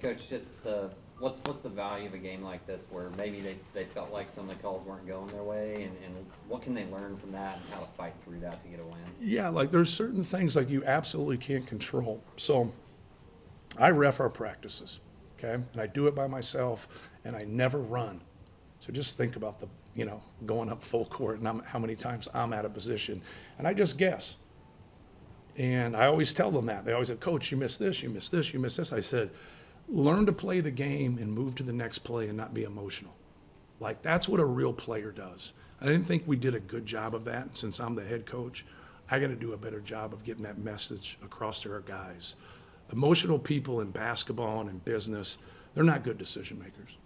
Coach, just what's the value of a game like this where maybe they felt like some of the calls weren't going their way, and what can they learn from that and how to fight through that to get a win? Yeah, like there's certain things like you absolutely can't control. So I ref our practices, okay? And I do it by myself, and I never run. So just think about going up full court and how many times I'm out of position. And I just guess. And I always tell them that. They always say, Coach, you missed this, you missed this, you missed this. I said, learn to play the game and move to the next play and not be emotional. Like, that's what a real player does. I didn't think we did a good job of that. And since I'm the head coach, I got to do a better job of getting that message across to our guys. Emotional people in basketball and in business, they're not good decision makers.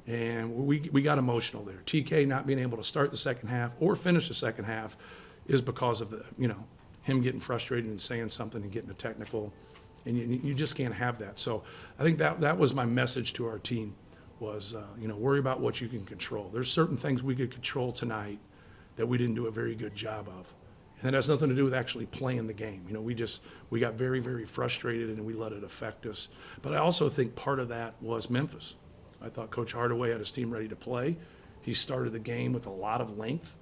And we got emotional there. TK not being able to start the second half or finish the second half is because of him getting frustrated and saying something and getting a technical. And you just can't have that. So I think that was my message to our team was, worry about what you can control. There's certain things we could control tonight that we didn't do a very good job of. And that has nothing to do with actually playing the game. We got very, very frustrated and we let it affect us. But I also think part of that was Memphis. I thought Coach Hardaway had his team ready to play. He started the game with a lot of length,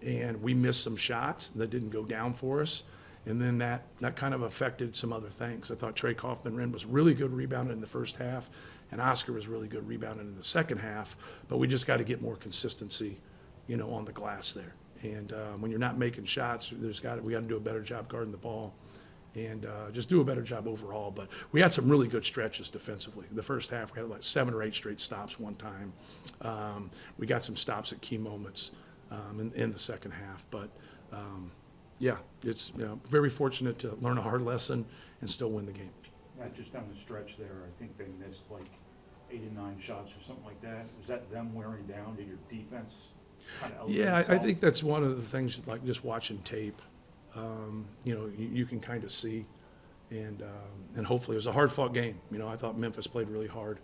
and we missed some shots that didn't go down for us. And then that kind of affected some other things. I thought Trey Kaufman-Renn was really good rebounding in the first half, and Oscar was really good rebounding in the second half. But we just got to get more consistency, on the glass there. And when you're not making shots, we got to do a better job guarding the ball, and just do a better job overall. But we had some really good stretches defensively. The first half, we had like 7 or 8 straight stops one time. We got some stops at key moments in the second half. But yeah, it's very fortunate to learn a hard lesson and still win the game. Not just down the stretch there, I think they missed like 8 or 9 shots or something like that. Was that them wearing down? Did your defense kind of elevate Yeah, I itself? think that's one of the things, like just watching tape, you can kind of see. And hopefully it was a hard-fought game. I thought Memphis played really hard.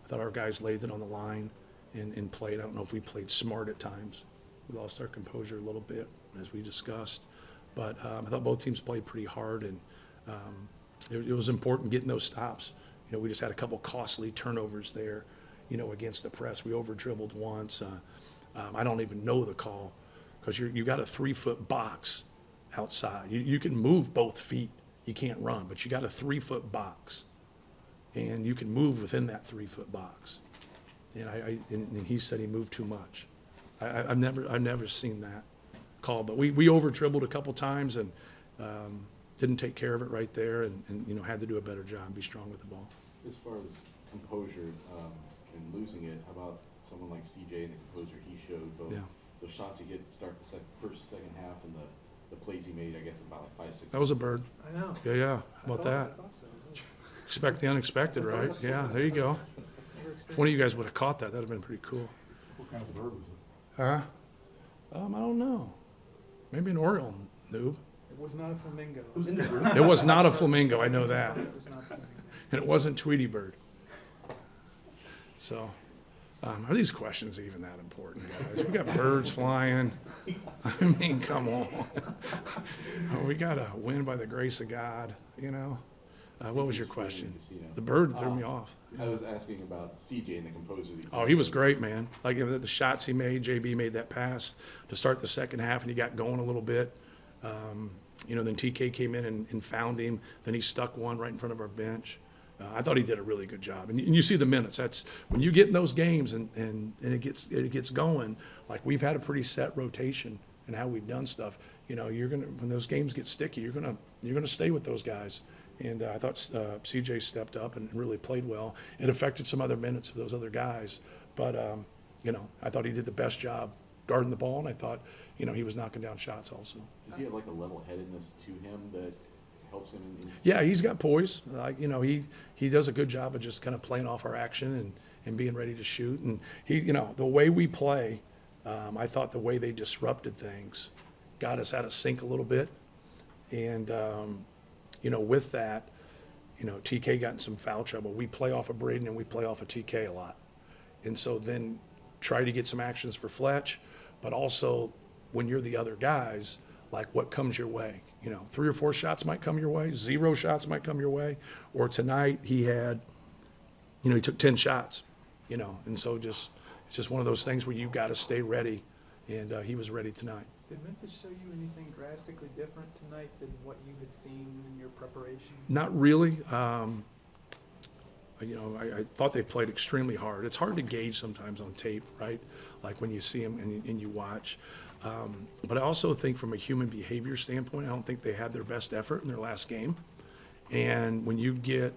I thought our guys laid it on the line and played. I don't know if we played smart at times. We lost our composure a little bit, as we discussed. But I thought both teams played pretty hard, and it was important getting those stops. We just had a couple costly turnovers there, against the press. We over-dribbled once. I don't even know the call because you got a 3-foot box outside. You can move both feet. You can't run, but you got a 3-foot box, and you can move within that 3-foot box. And he said he moved too much. I've never seen that call, but we over dribbled a couple times and didn't take care of it right there, and had to do a better job, be strong with the ball. As far as composure and losing it, how about someone like CJ and the composure he showed? Both the shots he get start the first, second half, and the plays he made, I guess, about like 5, 6. That was a bird. I know. Yeah. How about that? I thought so. Expect the unexpected, right? Yeah, there you go. If one of you guys would have caught that, that'd have been pretty cool. What kind of bird was it? Huh? I don't know. Maybe an Oriole, noob. It was not a flamingo. Who's in this room? It was not a flamingo, I know that. It was not a flamingo. And it wasn't Tweety Bird. So, are these questions even that important, guys? We got birds flying. I mean, come on. We got to win by the grace of God, What was your question? The bird threw me off. I was asking about CJ and the composure. Oh, he was great, man. Like the shots he made, JB made that pass to start the second half, and he got going a little bit. Then TK came in and found him. Then he stuck one right in front of our bench. I thought he did a really good job. And you see the minutes. That's when you get in those games and it gets going. Like we've had a pretty set rotation in how we've done stuff. When those games get sticky, you're gonna stay with those guys. And I thought CJ stepped up and really played well. It affected some other minutes of those other guys. But, I thought he did the best job guarding the ball, and I thought, he was knocking down shots also. Does he have like a level-headedness to him that helps him in Yeah, he's got poise. Like, he does a good job of just kind of playing off our action and being ready to shoot. And the way we play, I thought the way they disrupted things got us out of sync a little bit. And, with that, TK got in some foul trouble. We play off of Braden and we play off of TK a lot. And so then try to get some actions for Fletch, but also when you're the other guys, like what comes your way. 3 or 4 shots might come your way, 0 shots might come your way. Or tonight he had he took 10 shots, and so it's just one of those things where you've got to stay ready, and he was ready tonight. Did Memphis show you anything drastically different tonight than what you had seen in your preparation? Not really. I thought they played extremely hard. It's hard to gauge sometimes on tape, right? Like when you see them and you watch. But I also think from a human behavior standpoint, I don't think they had their best effort in their last game. And when you get,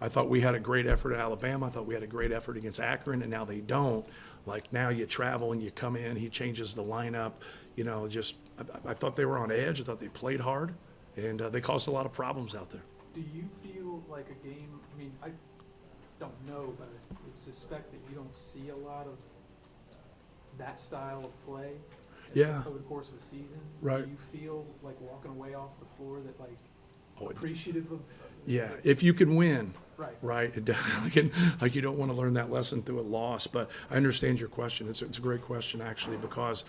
I thought we had a great effort at Alabama. I thought we had a great effort against Akron, and now they don't. Like now you travel and you come in, he changes the lineup. I thought they were on edge. I thought they played hard, and they caused a lot of problems out there. Do you feel like a game, I mean, I don't know, but I would suspect that you don't see a lot of that style of play Yeah. over the course of a season? Right. Do you feel like walking away off the floor that Oh, appreciative of? Yeah, if you can win, Right. right? It definitely can, like you don't want to learn that lesson through a loss, but I understand your question. It's a great question, actually, because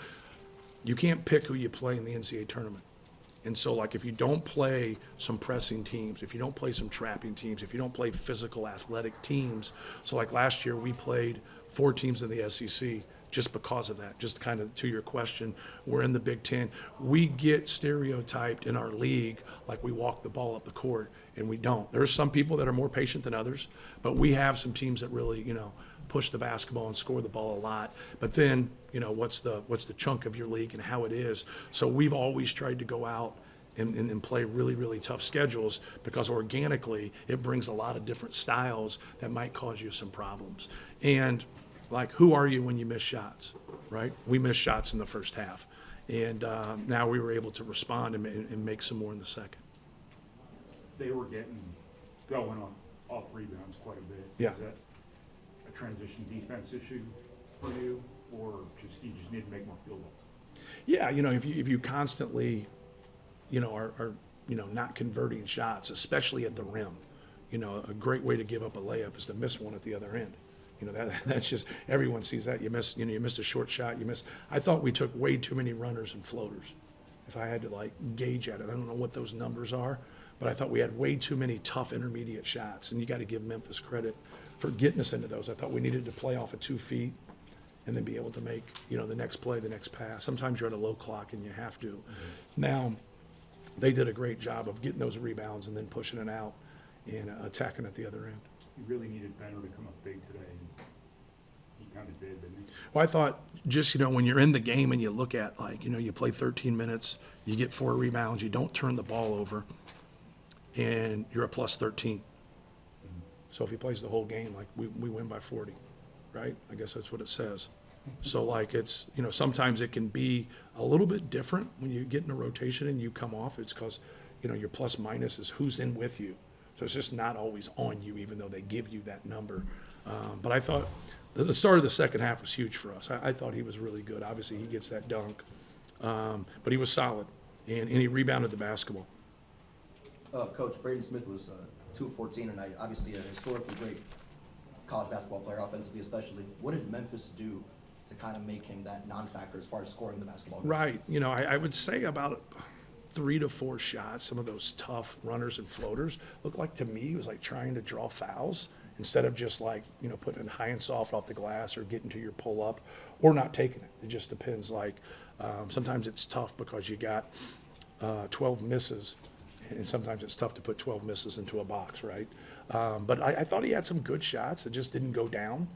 you can't pick who you play in the NCAA tournament. And so, like, if you don't play some pressing teams, if you don't play some trapping teams, if you don't play physical, athletic teams, so like last year we played 4 teams in the SEC just because of that. Just kind of to your question, we're in the Big Ten. We get stereotyped in our league like we walk the ball up the court, and we don't. There's some people that are more patient than others, but we have some teams that really, push the basketball and score the ball a lot. But then, what's the chunk of your league and how it is. So we've always tried to go out and play really, really tough schedules because organically it brings a lot of different styles that might cause you some problems. And like, who are you when you miss shots, right? We missed shots in the first half. And now we were able to respond and make some more in the second. They were going on off rebounds quite a bit. Yeah. Is that a transition defense issue for you, or you just need to make more field goals? Yeah, if you constantly, are not converting shots, especially at the rim, a great way to give up a layup is to miss one at the other end. That's just, everyone sees that. You missed a short shot. I thought we took way too many runners and floaters. If I had to gauge at it, I don't know what those numbers are, but I thought we had way too many tough intermediate shots, and you got to give Memphis credit for getting us into those. I thought we needed to play off of 2 feet and then be able to make, the next play, the next pass. Sometimes you're at a low clock and you have to. Mm-hmm. Now, they did a great job of getting those rebounds and then pushing it out and attacking at the other end. You really needed Benner to come up big today, and he kind of did, didn't he? Well, I thought just, when you're in the game and you look at you play 13 minutes, you get 4 rebounds, you don't turn the ball over, and you're a plus 13. So if he plays the whole game, we win by 40, right? I guess that's what it says. So it's, sometimes it can be a little bit different when you get in a rotation and you come off. It's because, your plus minus is who's in with you. So it's just not always on you, even though they give you that number. But I thought the start of the second half was huge for us. I thought he was really good. Obviously, he gets that dunk. But he was solid, and he rebounded the basketball. Coach, Braden Smith was 2 of 14 tonight. Obviously, a historically great college basketball player, offensively especially. What did Memphis do to kind of make him that non-factor as far as scoring the basketball goes? Right. I would say about 3 to 4 shots, some of those tough runners and floaters, looked like to me it was like trying to draw fouls instead of just putting it high and soft off the glass or getting to your pull-up or not taking it. It just depends. Sometimes it's tough because you got 12 misses, and sometimes it's tough to put 12 misses into a box, right? But I thought he had some good shots that just didn't go down.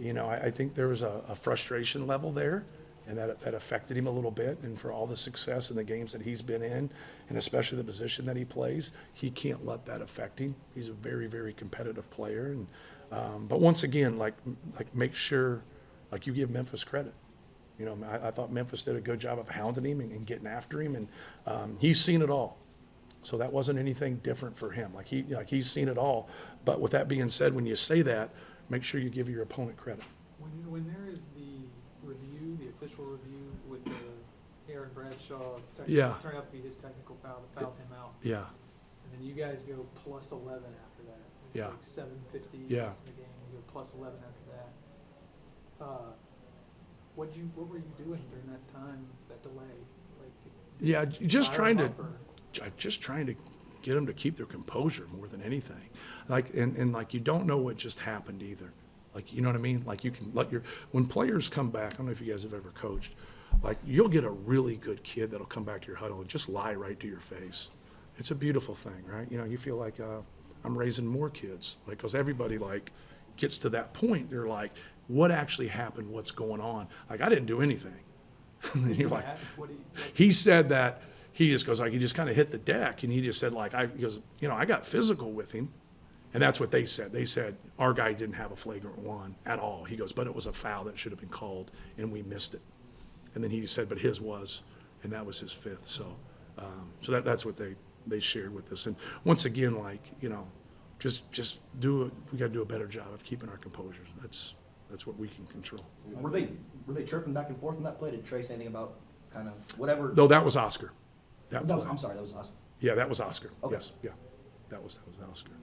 I think there was a frustration level there, and that affected him a little bit. And for all the success in the games that he's been in, and especially the position that he plays, he can't let that affect him. He's a very, very competitive player. And but once again, make sure you give Memphis credit. I thought Memphis did a good job of hounding him and getting after him, and he's seen it all. So that wasn't anything different for him. He's seen it all. But with that being said, when you say that, make sure you give your opponent credit. When there is the review, the official review with the Aaron Bradshaw, Yeah. turned out to be his technical foul that fouled him out. Yeah. And then you guys go plus 11 after that. It's Yeah. 7:50 Yeah. in the game. You go plus 11 after that. What were you doing during that time, that delay? Yeah, just fire trying him to up or- just trying to get them to keep their composure more than anything. Like, and like, you don't know what just happened either. Like, you know what I mean? Like, you can let when players come back, I don't know if you guys have ever coached, like, you'll get a really good kid that'll come back to your huddle and just lie right to your face. It's a beautiful thing, right? You know, you feel like, I'm raising more kids, like, because everybody, like, gets to that point. They're like, what actually happened? What's going on? Like, I didn't do anything. And you're like, he said that he just goes, like, he just kind of hit the deck, and he just said, like, he goes, you know, I got physical with him. And that's what they said. They said, our guy didn't have a flagrant one at all. He goes, but it was a foul that should have been called, and we missed it. And then he said, but his was, and that was his fifth. So, that's what they shared with us. And once again, like, you know, we got to do a better job of keeping our composure. That's what we can control. Were they chirping back and forth in that play? Did Trey say anything about kind of whatever? No, that was Oscar. I'm sorry, that was awesome. Yeah, that was Oscar. Okay. Yes, yeah, that was Oscar.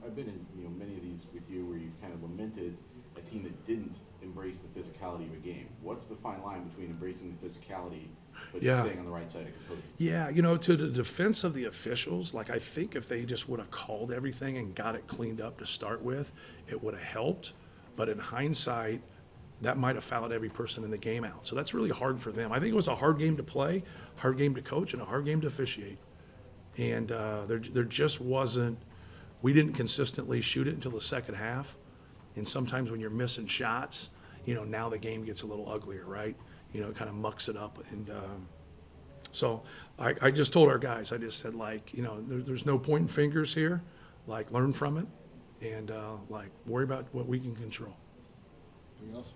I've been in many of these with you where you've kind of lamented a team that didn't embrace the physicality of a game. What's the fine line between embracing the physicality but staying on the right side of composure? Yeah, you know, to the defense of the officials, like, I think if they just would have called everything and got it cleaned up to start with, it would have helped. But in hindsight, that might have fouled every person in the game out. So that's really hard for them. I think it was a hard game to play, hard game to coach, and a hard game to officiate. And there just wasn't, we didn't consistently shoot it until the second half. And sometimes when you're missing shots, you know, now the game gets a little uglier, right? You know, it kind of mucks it up. And so I just told our guys, I just said, like, you know, there's no pointing fingers here. Like, learn from it and, like, worry about what we can control. Anything else?